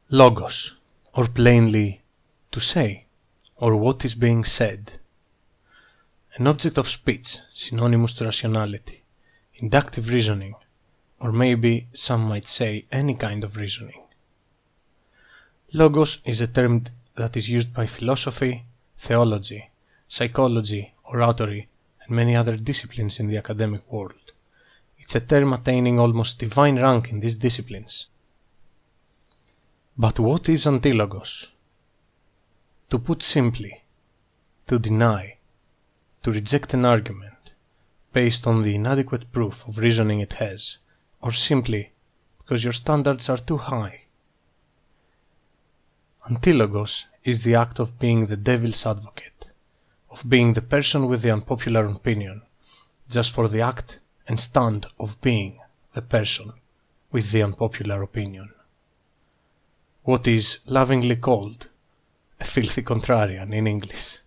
Logos, or plainly, to say, or what is being said. An object of speech, synonymous to rationality, inductive reasoning, or maybe some might say any kind of reasoning. Logos is a term that is used by philosophy, theology, psychology, oratory, and many other disciplines in the academic world. It's a term attaining almost divine rank in these disciplines. But what is Antilogos? To put simply, to deny, to reject an argument based on the inadequate proof of reasoning it has, or simply because your standards are too high. Antilogos is the act of being the devil's advocate, of being the person with the unpopular opinion, just for the act and stand of being the person with the unpopular opinion. What is lovingly called a filthy contrarian in English.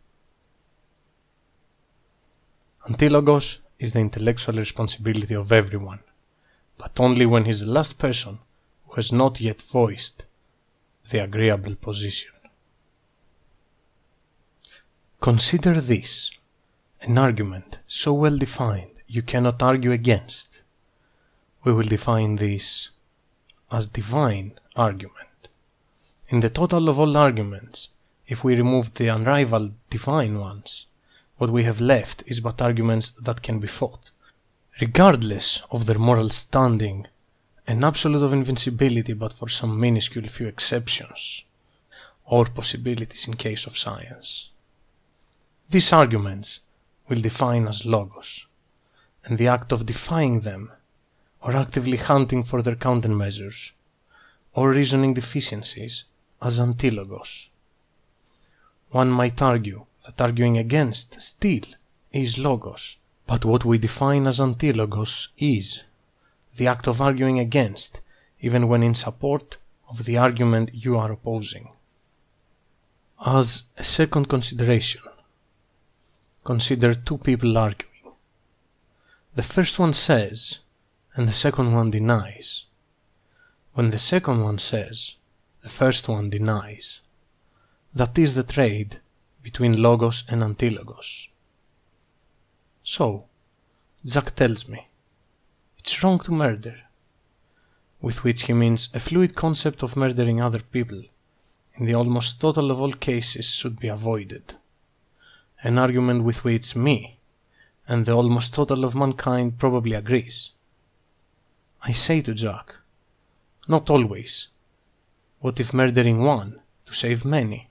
Antilogos is the intellectual responsibility of everyone, but only when he is the last person who has not yet voiced the agreeable position. Consider this, an argument so well defined you cannot argue against. We will define this as divine argument. In the total of all arguments, if we remove the unrivaled divine ones, what we have left is but arguments that can be fought, regardless of their moral standing, an absolute of invincibility but for some minuscule few exceptions, or possibilities in case of science. These arguments will define as logos, and the act of defying them, or actively hunting for their countermeasures, or reasoning deficiencies, as antilogos. One might argue that arguing against still is logos, but what we define as antilogos is the act of arguing against, even when in support of the argument you are opposing. As a second consideration, consider two people arguing. The first one says, and the second one denies. When the second one says, the first one denies. That is the trade between logos and antilogos. So, Jack tells me, it's wrong to murder, with which he means a fluid concept of murdering other people, in the almost total of all cases should be avoided. An argument with which me, and the almost total of mankind probably agrees. I say to Jack, not always. What if murdering one to save many?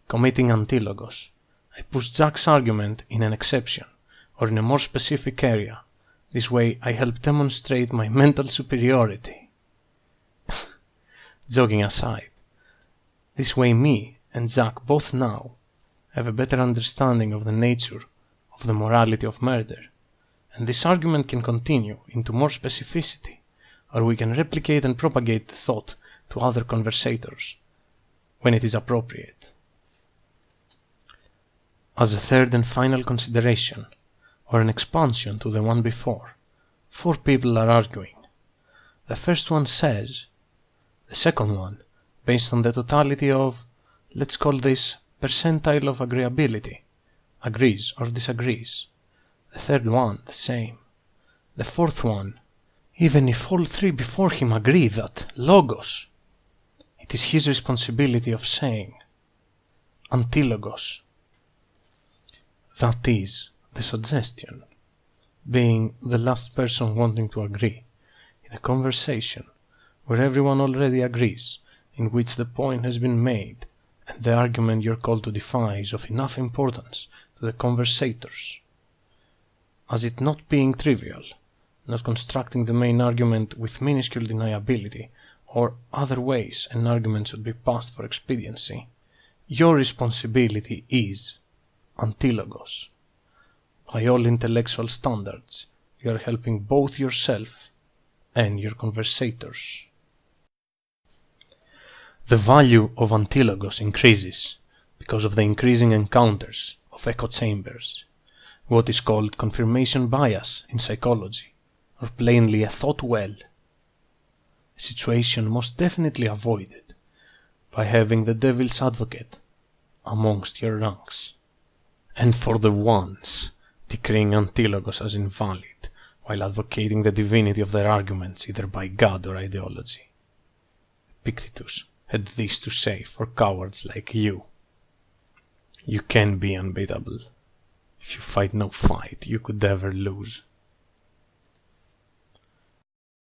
Committing antilogos, I push Jack's argument in an exception, or in a more specific area. This way I help demonstrate my mental superiority. Joking aside, this way me and Jack both now have a better understanding of the nature of the morality of murder, and this argument can continue into more specificity, or we can replicate and propagate the thought to other conversators when it is appropriate. As a third and final consideration, or an expansion to the one before, four people are arguing. The first one says, the second one, based on the totality of, let's call this percentile of agreeability, agrees or disagrees. The third one, the same. The fourth one, even if all three before him agree that logos, it is his responsibility of saying antilogos. That is the suggestion, being the last person wanting to agree, in a conversation where everyone already agrees, in which the point has been made, and the argument you're called to defy is of enough importance to the conversators, as it not being trivial, not constructing the main argument with minuscule deniability, or other ways an argument should be passed for expediency. Your responsibility is antilogos. By all intellectual standards, you are helping both yourself and your conversators. The value of antilogos increases because of the increasing encounters of echo chambers, what is called confirmation bias in psychology, or plainly a thought well, a situation most definitely avoided by having the devil's advocate amongst your ranks, and for the once decreeing Antilogos as invalid, while advocating the divinity of their arguments either by God or ideology. Epictetus had this to say for cowards like you. You can be unbeatable. If you fight no fight you could ever lose.